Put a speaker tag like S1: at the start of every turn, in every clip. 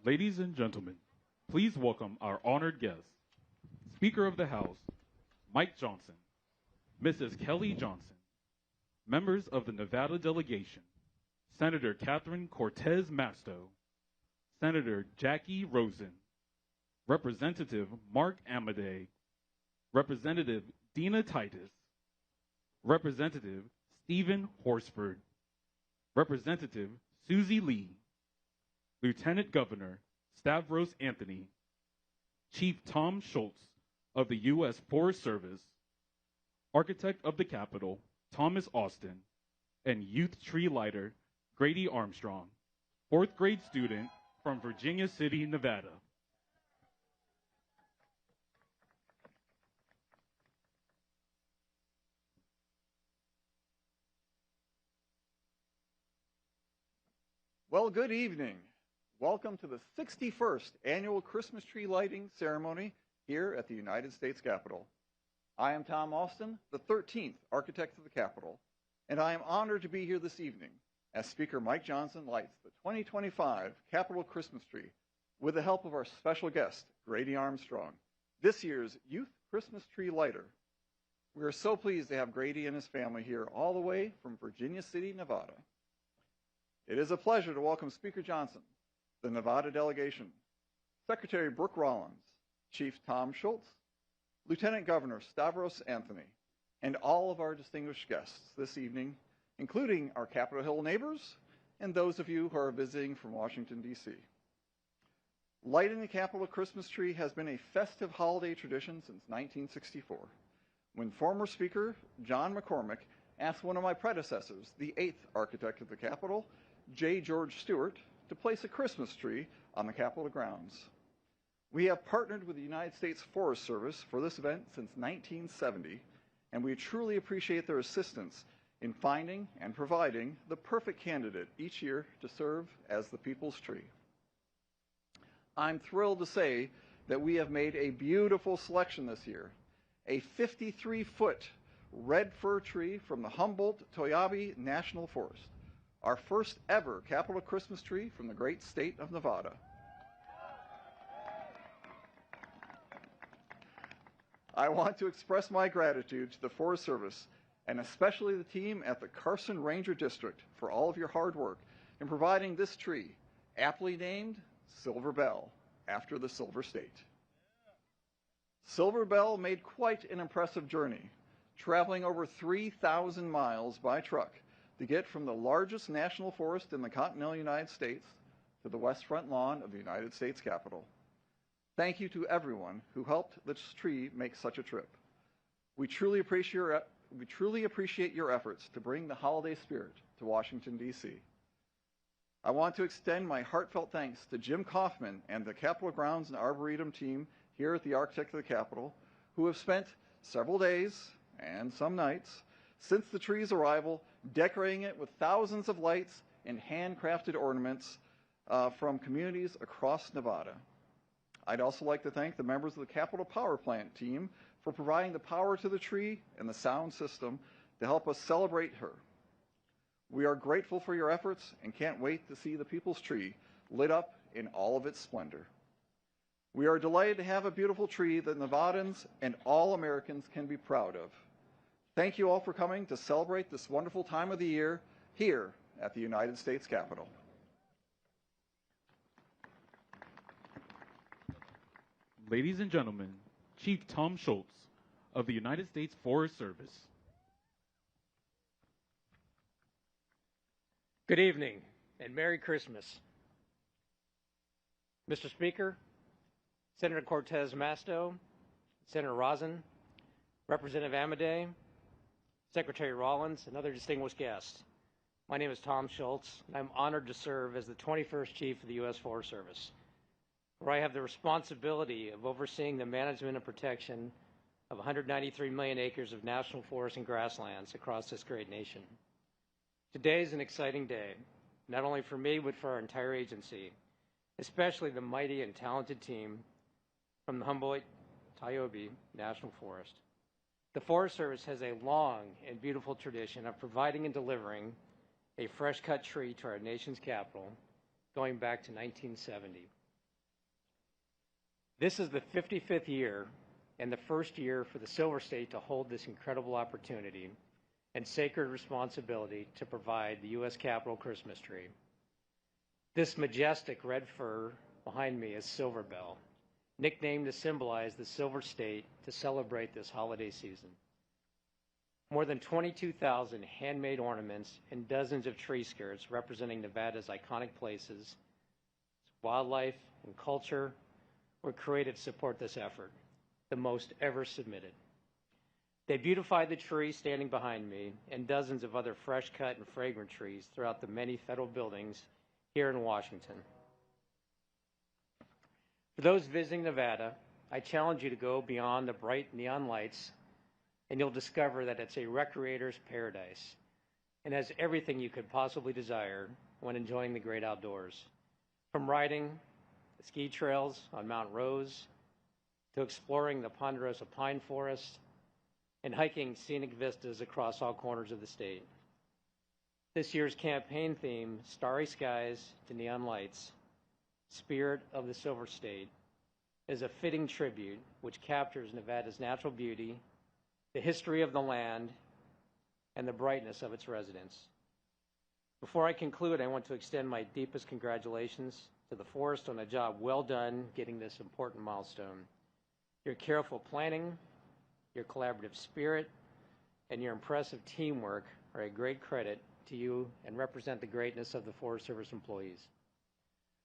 S1: Ladies and gentlemen, please welcome our honored guest, Speaker of the House, Mike Johnson, Mrs. Kelly Johnson, members of the Nevada delegation, Senator Catherine Cortez Masto, Senator Jackie Rosen, Representative Mark Amade, Representative Dina Titus, Representative Stephen Horsford, Representative Susie Lee, Lieutenant Governor Stavros Anthony, Chief Tom Schultz of the U.S. Forest Service, Architect of the Capitol Thomas Austin, and Youth Tree Lighter Grady Armstrong, 4th grade student from Virginia City, Nevada.
S2: Well, good evening. Welcome to the 61st Annual Christmas Tree Lighting Ceremony here at the United States Capitol. I am Tom Austin, the 13th Architect of the Capitol, and I am honored to be here this evening as Speaker Mike Johnson lights the 2025 Capitol Christmas Tree with the help of our special guest, Grady Armstrong, this year's Youth Christmas Tree Lighter. We are so pleased to have Grady and his family here all the way from Virginia City, Nevada. It is a pleasure to welcome Speaker Johnson, the Nevada delegation, Secretary Brooke Rollins, Chief Tom Schultz, Lieutenant Governor Stavros Anthony, and all of our distinguished guests this evening, including our Capitol Hill neighbors and those of you who are visiting from Washington, D.C. Lighting the Capitol Christmas tree has been a festive holiday tradition since 1964, when former Speaker John McCormick asked one of my predecessors, the 8th Architect of the Capitol, J. George Stewart, to place a Christmas tree on the Capitol grounds. We have partnered with the United States Forest Service for this event since 1970, and we truly appreciate their assistance in finding and providing the perfect candidate each year to serve as the people's tree. I'm thrilled to say that we have made a beautiful selection this year, a 53-foot red fir tree from the Humboldt-Toiyabe National Forest, our first ever Capitol Christmas tree from the great state of Nevada. I want to express my gratitude to the Forest Service and especially the team at the Carson Ranger District for all of your hard work in providing this tree, aptly named Silver Bell, after the Silver State. Silver Bell made quite an impressive journey, traveling over 3,000 miles by truck to get from the largest national forest in the continental United States to the west front lawn of the United States Capitol. Thank you to everyone who helped this tree make such a trip. We truly appreciate your efforts to bring the holiday spirit to Washington, D.C. I want to extend my heartfelt thanks to Jim Kaufman and the Capitol Grounds and Arboretum team here at the Architect of the Capitol, who have spent several days and some nights since the tree's arrival, decorating it with thousands of lights and handcrafted ornaments from communities across Nevada. I'd also like to thank the members of the Capitol Power Plant team for providing the power to the tree and the sound system to help us celebrate her. We are grateful for your efforts and can't wait to see the People's Tree lit up in all of its splendor. We are delighted to have a beautiful tree that Nevadans and all Americans can be proud of. Thank you all for coming to celebrate this wonderful time of the year here at the United States Capitol.
S1: Ladies and gentlemen, Chief Tom Schultz of the United States Forest Service.
S3: Good evening and Merry Christmas. Mr. Speaker, Senator Cortez Masto, Senator Rosen, Representative Amade, Secretary Rollins, and other distinguished guests. My name is Tom Schultz, and I'm honored to serve as the 21st Chief of the U.S. Forest Service, where I have the responsibility of overseeing the management and protection of 193 million acres of national forests and grasslands across this great nation. Today is an exciting day, not only for me, but for our entire agency, especially the mighty and talented team from the Humboldt-Toiyabe National Forest. The Forest Service has a long and beautiful tradition of providing and delivering a fresh-cut tree to our nation's capital going back to 1970. This is the 55th year and the first year for the Silver State to hold this incredible opportunity and sacred responsibility to provide the U.S. Capitol Christmas tree. This majestic red fir behind me is Silver Bell, nicknamed to symbolize the Silver State to celebrate this holiday season. More than 22,000 handmade ornaments and dozens of tree skirts representing Nevada's iconic places, wildlife, and culture were created to support this effort, the most ever submitted. They beautified the tree standing behind me and dozens of other fresh cut and fragrant trees throughout the many federal buildings here in Washington. For those visiting Nevada, I challenge you to go beyond the bright neon lights and you'll discover that it's a recreator's paradise and has everything you could possibly desire when enjoying the great outdoors. From riding the ski trails on Mount Rose to exploring the ponderosa pine forest and hiking scenic vistas across all corners of the state. This year's campaign theme, Starry Skies to Neon Lights, Spirit of the Silver State, is a fitting tribute which captures Nevada's natural beauty, the history of the land, and the brightness of its residents. Before I conclude, I want to extend my deepest congratulations to the Forest on a job well done getting this important milestone. Your careful planning, your collaborative spirit, and your impressive teamwork are a great credit to you and represent the greatness of the Forest Service employees.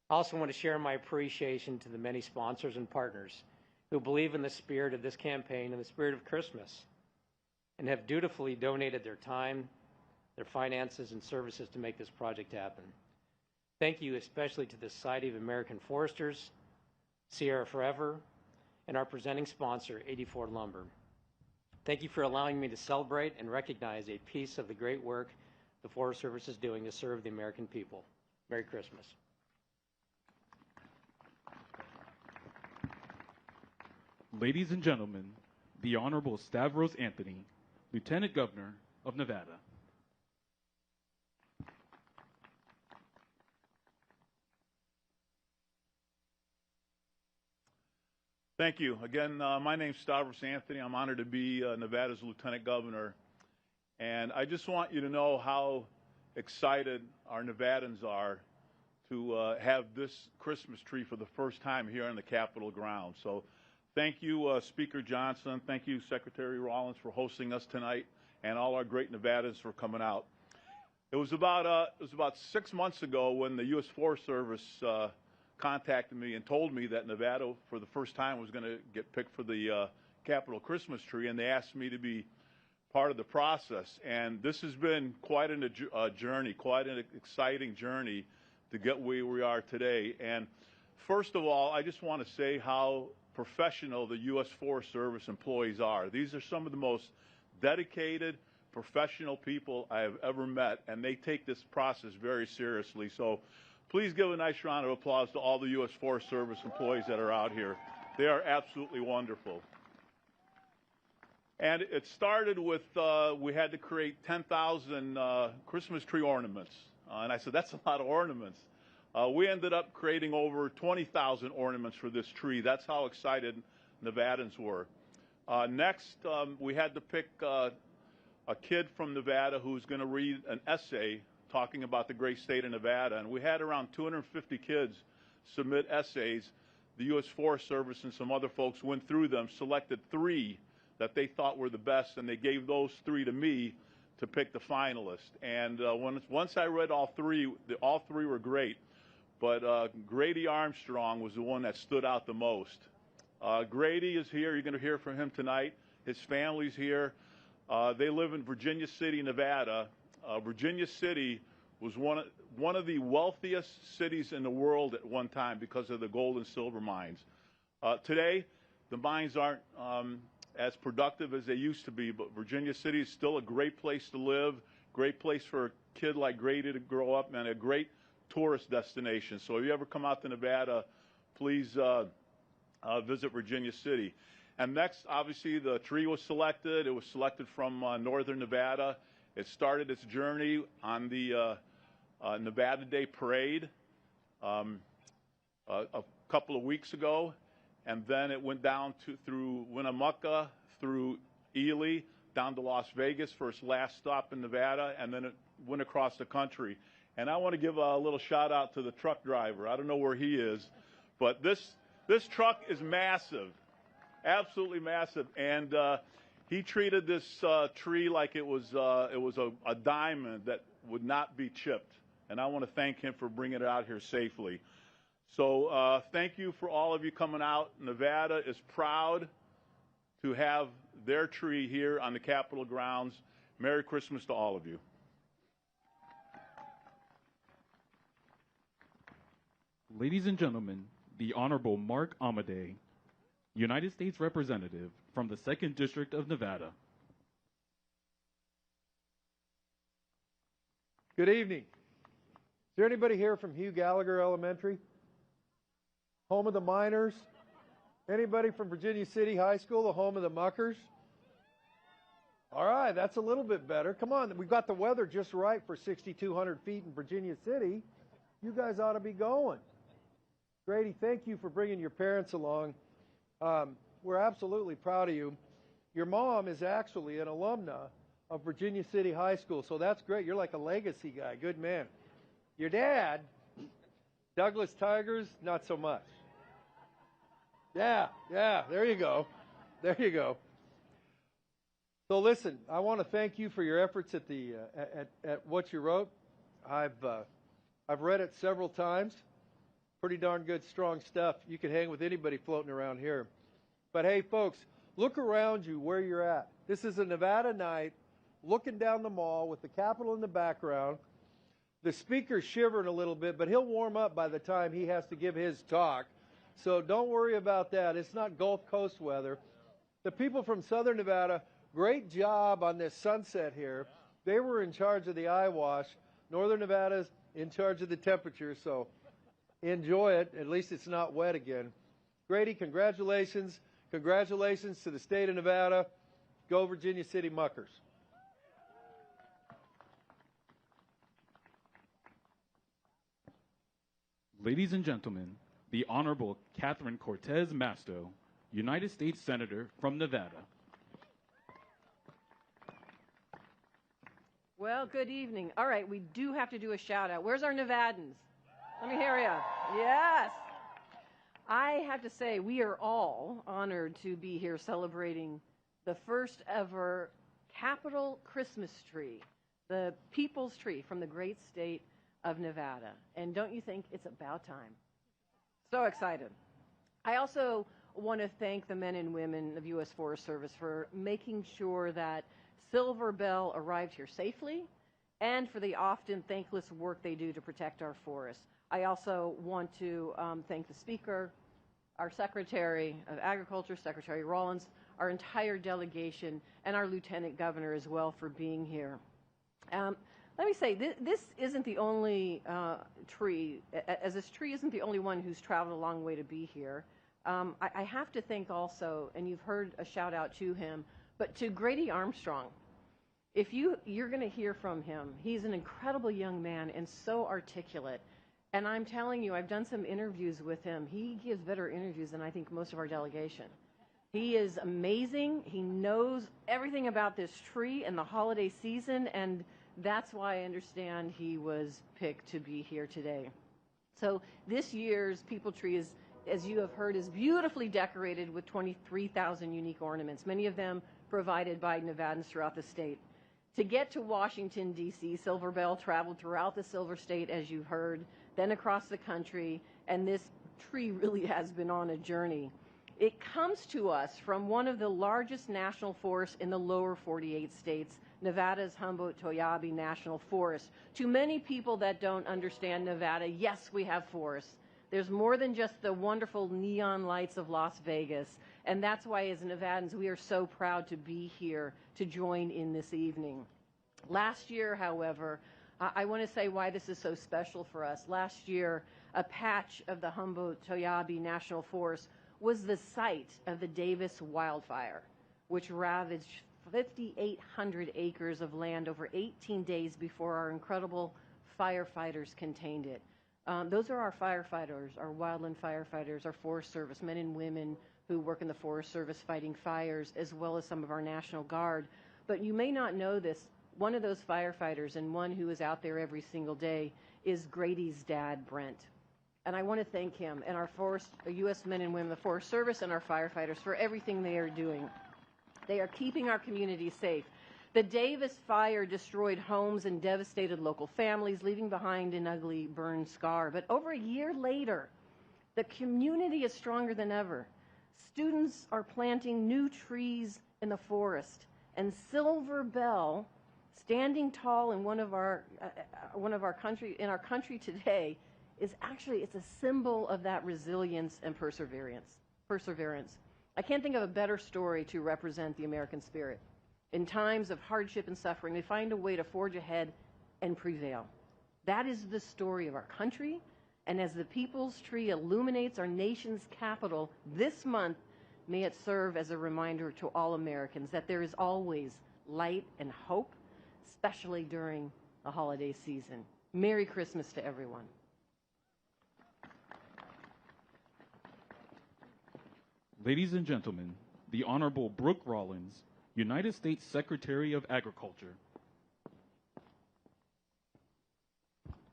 S3: I also want to share my appreciation to the many sponsors and partners who believe in the spirit of this campaign and the spirit of Christmas and have dutifully donated their time, their finances, and services to make this project happen. Thank you especially to the Society of American Foresters, Sierra Forever, and our presenting sponsor, 84 Lumber. Thank you for allowing me to celebrate and recognize a piece of the great work the Forest Service is doing to serve the American people. Merry Christmas.
S1: Ladies and gentlemen, the Honorable Stavros Anthony, Lieutenant Governor of Nevada.
S4: Thank you. Again, my name's Stavros Anthony. I'm honored to be Nevada's Lieutenant Governor. And I just want you to know how excited our Nevadans are to have this Christmas tree for the first time here on the Capitol grounds. So thank you, Speaker Johnson. Thank you, Secretary Rollins, for hosting us tonight, and all our great Nevadans for coming out. It was about 6 months ago when the U.S. Forest Service contacted me and told me that Nevada, for the first time, was going to get picked for the Capitol Christmas tree, and they asked me to be part of the process. And this has been quite a journey, quite an exciting journey to get where we are today. And first of all, I just want to say how professional the U.S. Forest Service employees are. These are some of the most dedicated, professional people I have ever met, and they take this process very seriously. So please give a nice round of applause to all the U.S. Forest Service employees that are out here. They are absolutely wonderful. And it started with, we had to create 10,000 Christmas tree ornaments. And I said, that's a lot of ornaments. We ended up creating over 20,000 ornaments for this tree. That's how excited Nevadans were. Next, we had to pick a kid from Nevada who's going to read an essay talking about the great state of Nevada. And we had around 250 kids submit essays. The U.S. Forest Service and some other folks went through them, selected 3 that they thought were the best, and they gave those 3 to me to pick the finalists. And once I read all 3, all 3 were great. But Grady Armstrong was the one that stood out the most. Grady is here. You're going to hear from him tonight. His family's here. They live in Virginia City, Nevada. Virginia City was one of the wealthiest cities in the world at one time because of the gold and silver mines. Today, the mines aren't as productive as they used to be, but Virginia City is still a great place to live, great place for a kid like Grady to grow up, and a great tourist destination. So if you ever come out to Nevada, please visit Virginia City. And next, obviously, the tree was selected. It was selected from northern Nevada. It started its journey on the Nevada Day Parade a couple of weeks ago. and then it went down through Winnemucca, through Ely, down to Las Vegas for its last stop in Nevada, and then it went across the country. And I want to give a little shout out to the truck driver. I don't know where he is, but this truck is massive, absolutely massive. And he treated this tree like it was a diamond that would not be chipped. And I want to thank him for bringing it out here safely. So thank you for all of you coming out. Nevada is proud to have their tree here on the Capitol grounds. Merry Christmas to all of you.
S1: Ladies and gentlemen, the Honorable Mark Amadei, United States Representative from the 2nd District of Nevada.
S5: Good evening. Is there anybody here from Hugh Gallagher Elementary? Home of the Miners? Anybody from Virginia City High School, the home of the Muckers? All right, that's a little bit better. Come on, we've got the weather just right for 6,200 feet in Virginia City. You guys ought to be going. Grady, thank you for bringing your parents along. We're absolutely proud of you. Your mom is actually an alumna of Virginia City High School, so that's great. You're like a legacy guy. Good man. Your dad, Douglas Tigers, not so much. Yeah, there you go. There you go. So listen, I want to thank you for your efforts at the at what you wrote. I've read it several times. Pretty darn good, strong stuff. You can hang with anybody floating around here. But hey, folks, look around you where you're at. This is a Nevada night, looking down the mall with the Capitol in the background. The speaker's shivering a little bit, but he'll warm up by the time he has to give his talk. So don't worry about that. It's not Gulf Coast weather. The people from Southern Nevada, great job on this sunset here. They were in charge of the eye wash. Northern Nevada's in charge of the temperature, so enjoy it. At least it's not wet again. Grady, congratulations. Congratulations to the state of Nevada. Go Virginia City Muckers.
S1: Ladies and gentlemen, the Honorable Catherine Cortez Masto, United States Senator from Nevada.
S6: Well, good evening. All right, we do have to do a shout out. Where's our Nevadans? Let me hear you. Yes. I have to say, we are all honored to be here celebrating the first ever Capitol Christmas tree, the people's tree from the great state of Nevada. And don't you think it's about time? So excited. I also want to thank the men and women of U.S. Forest Service for making sure that Silver Bell arrived here safely and for the often thankless work they do to protect our forests. I also want to thank the Speaker, our Secretary of Agriculture, Secretary Rollins, our entire delegation, and our Lieutenant Governor as well for being here. Let me say, this isn't the only tree, as this tree isn't the only one who's traveled a long way to be here. I have to thank also, and you've heard a shout out to him, but to Grady Armstrong. If you're going to hear from him, he's an incredible young man and so articulate. And I'm telling you, I've done some interviews with him. He gives better interviews than I think most of our delegation. He is amazing. He knows everything about this tree and the holiday season, and that's why I understand he was picked to be here today. So this year's People Tree is, as you have heard, is beautifully decorated with 23,000 unique ornaments, many of them provided by Nevadans throughout the state. To get to Washington, D.C., Silver Bell traveled throughout the Silver State, as you've heard, then across the country, and this tree really has been on a journey. It comes to us from one of the largest national forests in the lower 48 states, Nevada's Humboldt-Toiyabe National Forest. To many people that don't understand Nevada, yes, we have forests. There's more than just the wonderful neon lights of Las Vegas, and that's why as Nevadans we are so proud to be here to join in this evening. Last year, however, I want to say why this is so special for us. Last year, a patch of the Humboldt-Toiyabe National Forest was the site of the Davis wildfire, which ravaged 5,800 acres of land over 18 days before our incredible firefighters contained it. Those are our firefighters, our wildland firefighters, our Forest Service, men and women who work in the Forest Service fighting fires, as well as some of our National Guard. But you may not know this. One of those firefighters, and one who is out there every single day, is Grady's dad, Brent. And I want to thank him and our U.S. men and women, the Forest Service, and our firefighters for everything they are doing. They are keeping our community safe. The Davis fire destroyed homes and devastated local families, leaving behind an ugly burn scar. But over a year later, the community is stronger than ever. Students are planting new trees in the forest, and Silver Bell, standing tall in our country today, is actually, it's a symbol of that resilience and perseverance. I can't think of a better story to represent the American spirit. In times of hardship and suffering, we find a way to forge ahead and prevail. That is the story of our country, and as the People's Tree illuminates our nation's capital this month, may it serve as a reminder to all Americans that there is always light and hope, especially during the holiday season. Merry Christmas to everyone.
S1: Ladies and gentlemen, the Honorable Brooke Rollins, United States Secretary of Agriculture.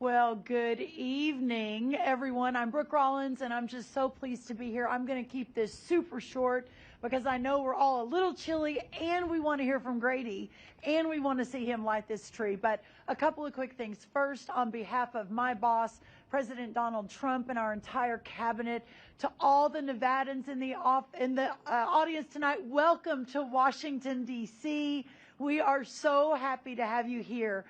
S7: Well, good evening, everyone. I'm Brooke Rollins, and I'm just so pleased to be here. I'm going to keep this super short because I know we're all a little chilly, and we want to hear from Grady, and we want to see him light this tree. But a couple of quick things. First, on behalf of my boss, President Donald Trump, and our entire cabinet, to all the Nevadans in the audience tonight, welcome to Washington, D.C. We are so happy to have you here.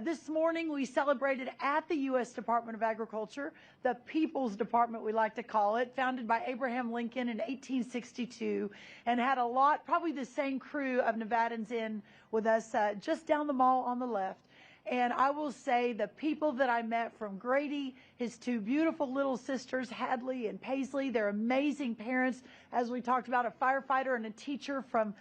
S7: This morning, we celebrated at the U.S. Department of Agriculture, the People's Department, we like to call it, founded by Abraham Lincoln in 1862, and had a lot, probably the same crew of Nevadans in with us just down the mall on the left. And I will say the people that I met, from Grady, his two beautiful little sisters, Hadley and Paisley, they're amazing parents, as we talked about, a firefighter and a teacher from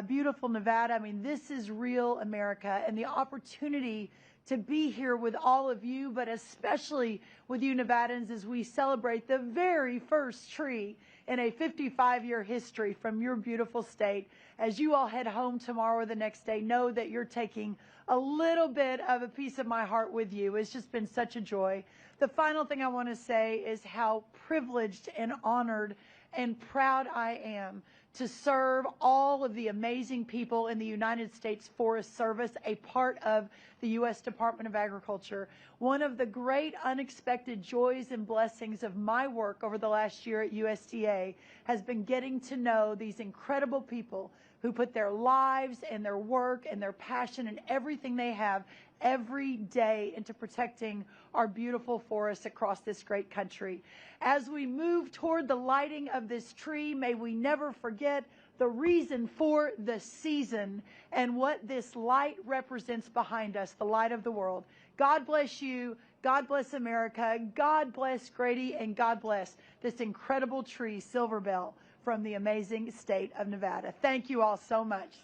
S7: beautiful Nevada. I mean, this is real America, and the opportunity to be here with all of you, but especially with you Nevadans, as we celebrate the very first tree in a 55-year history from your beautiful state. As you all head home tomorrow or the next day, know that you're taking a little bit of a piece of my heart with you. It's just been such a joy. The final thing I want to say is how privileged and honored and proud I am to serve all of the amazing people in the United States Forest Service, a part of the U.S. Department of Agriculture. One of the great unexpected joys and blessings of my work over the last year at USDA has been getting to know these incredible people who put their lives and their work and their passion and everything they have every day into protecting our beautiful forests across this great country. As we move toward the lighting of this tree, may we never forget the reason for the season and what this light represents behind us, the light of the world. God bless you. God bless America. God bless Grady, and God bless this incredible tree, Silver Bell, from the amazing state of Nevada. Thank you all so much.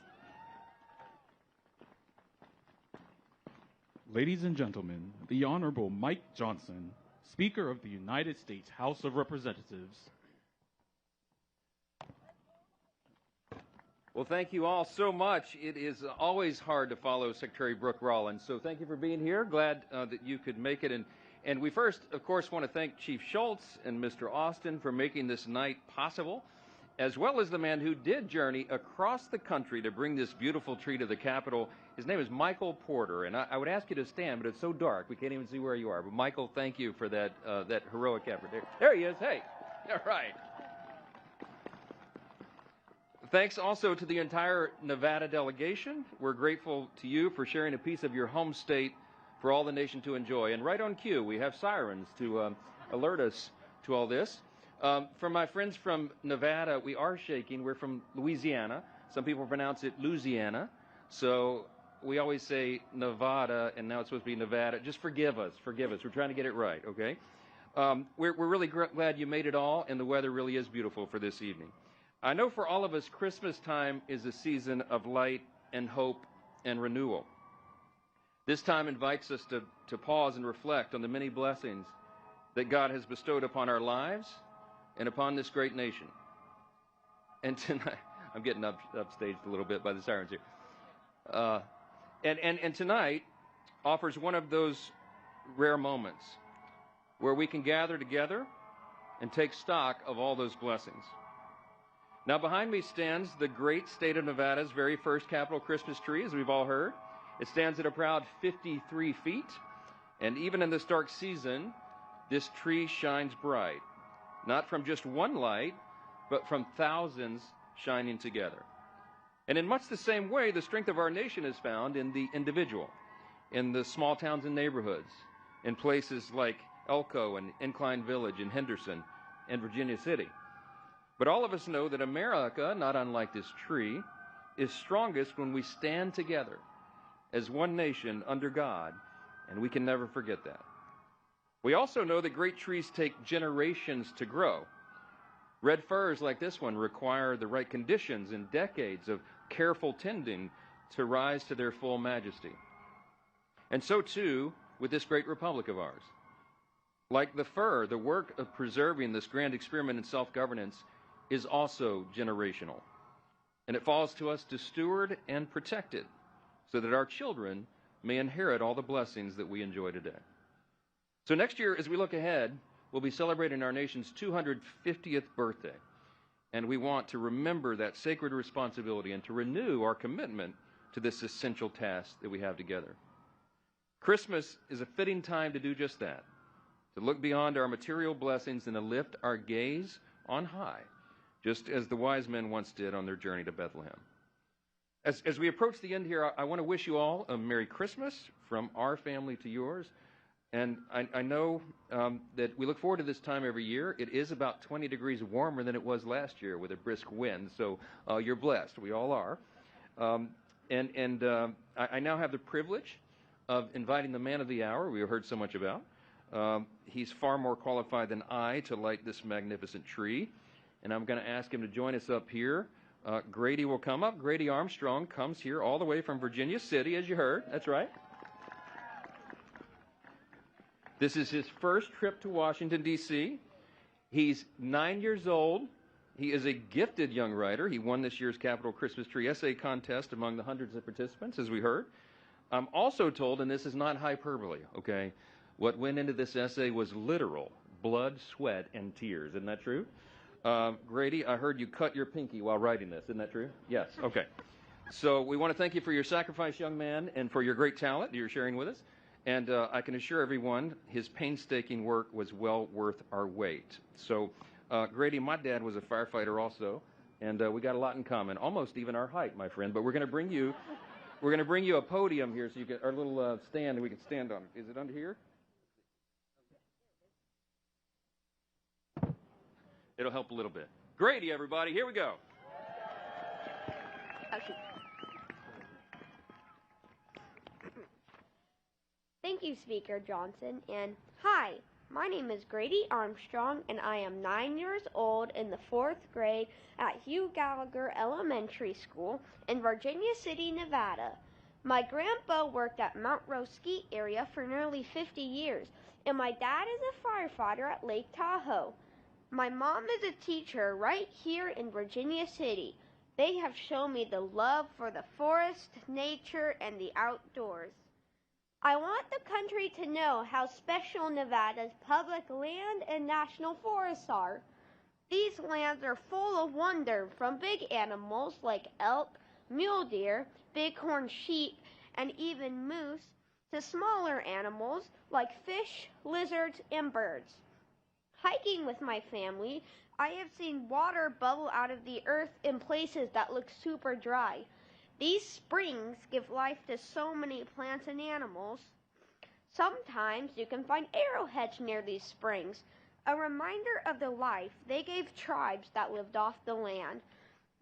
S1: Ladies and gentlemen, the Honorable Mike Johnson, Speaker of the United States House of Representatives.
S8: Well, thank you all so much. It is always hard to follow Secretary Brooke Rollins, so thank you for being here. Glad that you could make it. And we first, of course, want to thank Chief Schultz and Mr. Austin for making this night possible, as well as the man who did journey across the country to bring this beautiful tree to the Capitol. His name is Michael Porter, and I would ask you to stand, but it's so dark we can't even see where you are. But Michael, thank you for that heroic effort. There he is. Hey, all right. Thanks also to the entire Nevada delegation. We're grateful to you for sharing a piece of your home state for all the nation to enjoy. And right on cue, we have sirens to alert us to all this. For my friends from Nevada, we are shaking. We're from Louisiana. Some people pronounce it Louisiana. So we always say Nevada, and now it's supposed to be Nevada. Just forgive us. Forgive us. We're trying to get it right, okay? We're really glad you made it all, and the weather really is beautiful for this evening. I know for all of us, Christmas time is a season of light and hope and renewal. This time invites us to pause and reflect on the many blessings that God has bestowed upon our lives and upon this great nation. And tonight, I'm getting upstaged a little bit by the sirens here. And tonight offers one of those rare moments where we can gather together and take stock of all those blessings. Now, behind me stands the great state of Nevada's very first Capitol Christmas tree, as we've all heard. It stands at a proud 53 feet, and even in this dark season, this tree shines bright, not from just one light, but from thousands shining together. And in much the same way, the strength of our nation is found in the individual, in the small towns and neighborhoods, in places like Elko and Incline Village and Henderson and Virginia City. But all of us know that America, not unlike this tree, is strongest when we stand together as one nation under God, and we can never forget that. We also know that great trees take generations to grow. Red firs like this one require the right conditions and decades of careful tending to rise to their full majesty. And so too with this great republic of ours. Like the fir, the work of preserving this grand experiment in self-governance is also generational. And it falls to us to steward and protect it so that our children may inherit all the blessings that we enjoy today. So next year, as we look ahead, we'll be celebrating our nation's 250th birthday. And we want to remember that sacred responsibility and to renew our commitment to this essential task that we have together. Christmas is a fitting time to do just that, to look beyond our material blessings and to lift our gaze on high, just as the wise men once did on their journey to Bethlehem. As we approach the end here, I want to wish you all a Merry Christmas from our family to yours. And I know that we look forward to this time every year. It is about 20 degrees warmer than it was last year with a brisk wind, so you're blessed. We all are. I now have the privilege of inviting the man of the hour we have heard so much about. He's far more qualified than I to light this magnificent tree, and I'm going to ask him to join us up here. Grady will come up. Grady Armstrong comes here all the way from Virginia City, as you heard. That's right. This is his first trip to Washington, D.C. He's 9 years old. He is a gifted young writer. He won this year's Capitol Christmas Tree Essay Contest among the hundreds of participants, as we heard. I'm also told, and this is not hyperbole, okay, what went into this essay was literal blood, sweat, and tears. Isn't that true? Grady, I heard you cut your pinky while writing this. Isn't that true? Yes. Okay. So we want to thank you for your sacrifice, young man, and for your great talent that you're sharing with us. And I can assure everyone his painstaking work was well worth our wait. So, Grady, my dad was a firefighter also, and we got a lot in common, almost even our height, my friend. But we're going to bring you a podium here so you can, our little stand we can stand on. Is it under here? It'll help a little bit. Grady, everybody, here we go.
S9: Thank you, Speaker Johnson, and hi, my name is Grady Armstrong, and I am 9 years old in the 4th grade at Hugh Gallagher Elementary School in Virginia City, Nevada. My grandpa worked at Mount Rose Ski Area for nearly 50 years, and my dad is a firefighter at Lake Tahoe. My mom is a teacher right here in Virginia City. They have shown me the love for the forest, nature, and the outdoors. I want the country to know how special Nevada's public land and national forests are. These lands are full of wonder, from big animals like elk, mule deer, bighorn sheep, and even moose, to smaller animals like fish, lizards, and birds. Hiking with my family, I have seen water bubble out of the earth in places that look super dry. These springs give life to so many plants and animals. Sometimes you can find arrowheads near these springs, a reminder of the life they gave tribes that lived off the land.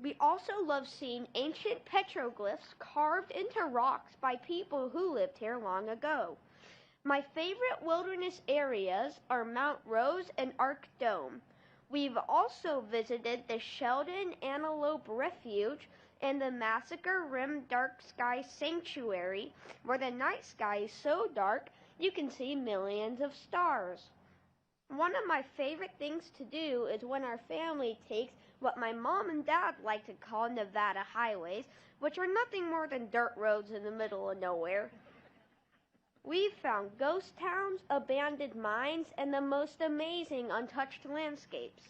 S9: We also love seeing ancient petroglyphs carved into rocks by people who lived here long ago. My favorite wilderness areas are Mount Rose and Arc Dome. We've also visited the Sheldon Antelope Refuge and the massacre-rimmed dark sky sanctuary, where the night sky is so dark you can see millions of stars. One of my favorite things to do is when our family takes what my mom and dad like to call Nevada highways, which are nothing more than dirt roads in the middle of nowhere. We've found ghost towns, abandoned mines, and the most amazing untouched landscapes.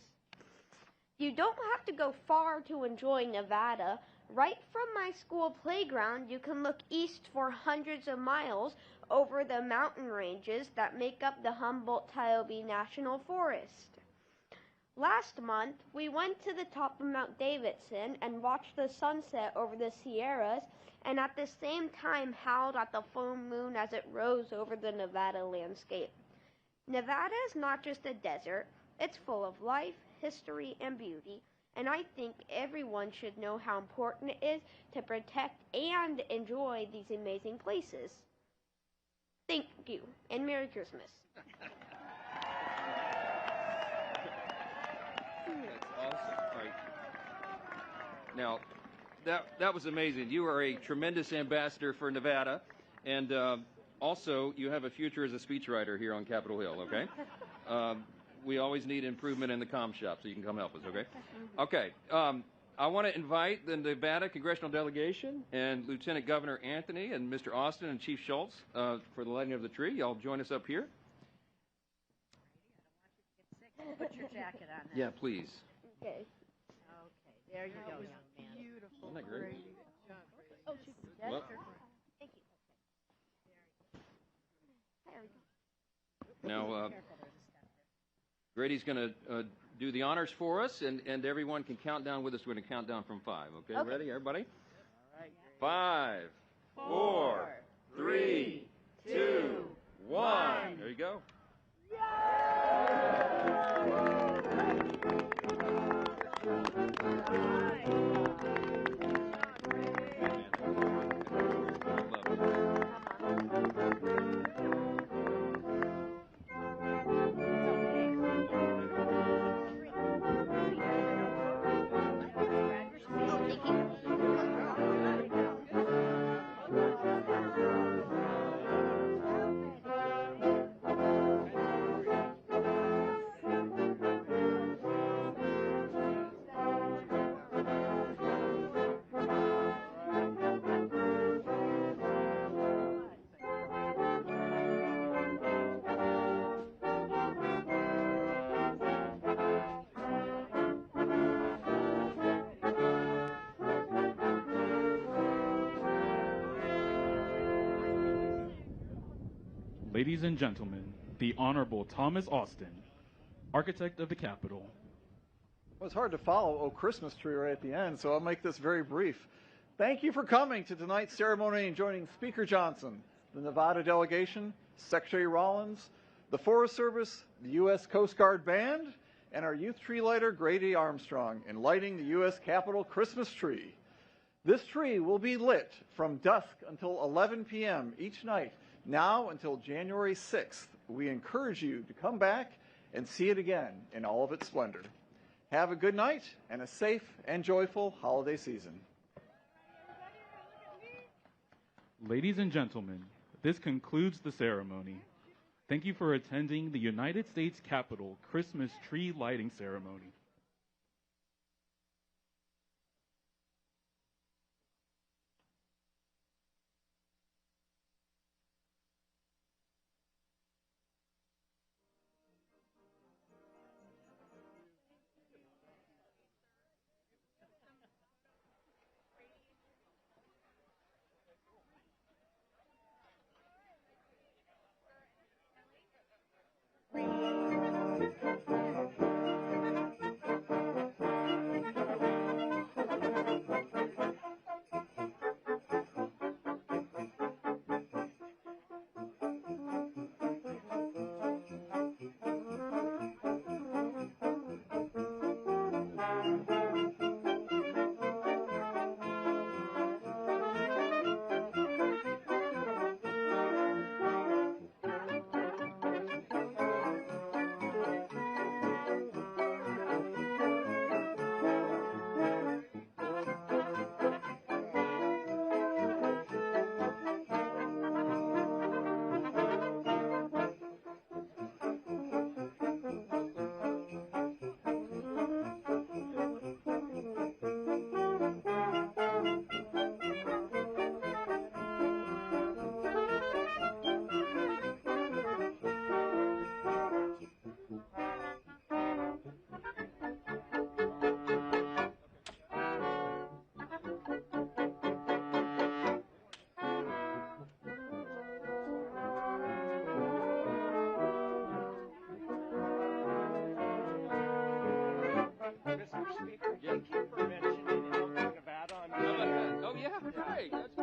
S9: You don't have to go far to enjoy Nevada. Right from my school playground, you can look east for hundreds of miles over the mountain ranges that make up the Humboldt-Toiyabe National Forest. Last month, we went to the top of Mount Davidson and watched the sunset over the Sierras, and at the same time howled at the full moon as it rose over the Nevada landscape. Nevada is not just a desert, it's full of life, history, and beauty, and I think everyone should know how important it is to protect and enjoy these amazing places. Thank you, and Merry Christmas.
S8: That's awesome. All right. Now, that was amazing. You are a tremendous ambassador for Nevada, and also you have a future as a speechwriter here on Capitol Hill, okay? We always need improvement in the comm shop, so you can come help us, okay? Okay. I want to invite the Nevada congressional delegation and Lieutenant Governor Anthony and Mr. Austin and Chief Schultz for the lighting of the tree. Y'all join us up here.
S6: Put your jacket on now.
S8: Yeah, please.
S9: Okay.
S6: Okay, there you go, young man.
S7: Beautiful.
S8: Isn't that great?
S9: Oh, she's dead.
S8: Well,
S9: Thank you. There we go.
S8: now, Grady's going to do the honors for us, and everyone can count down with us. We're going to count down from 5. Okay, ready, everybody? All right. 5, 4, 3, 2, 1. There you go.
S1: Ladies and gentlemen, the Honorable Thomas Austin, architect of the Capitol.
S2: Well, it's hard to follow "Oh Christmas Tree" right at the end, so I'll make this very brief. Thank you for coming to tonight's ceremony and joining Speaker Johnson, the Nevada delegation, Secretary Rollins, the Forest Service, the U.S. Coast Guard Band, and our youth tree lighter, Grady Armstrong, in lighting the U.S. Capitol Christmas tree. This tree will be lit from dusk until 11 p.m. each night, now until January 6th. We encourage you to come back and see it again in all of its splendor. Have a good night and a safe and joyful holiday season.
S1: Ladies and gentlemen, this concludes the ceremony. Thank you for attending the United States Capitol Christmas tree lighting ceremony.
S3: Speaker, thank you for mentioning Nevada.
S8: How about that? Oh, yeah, right. That's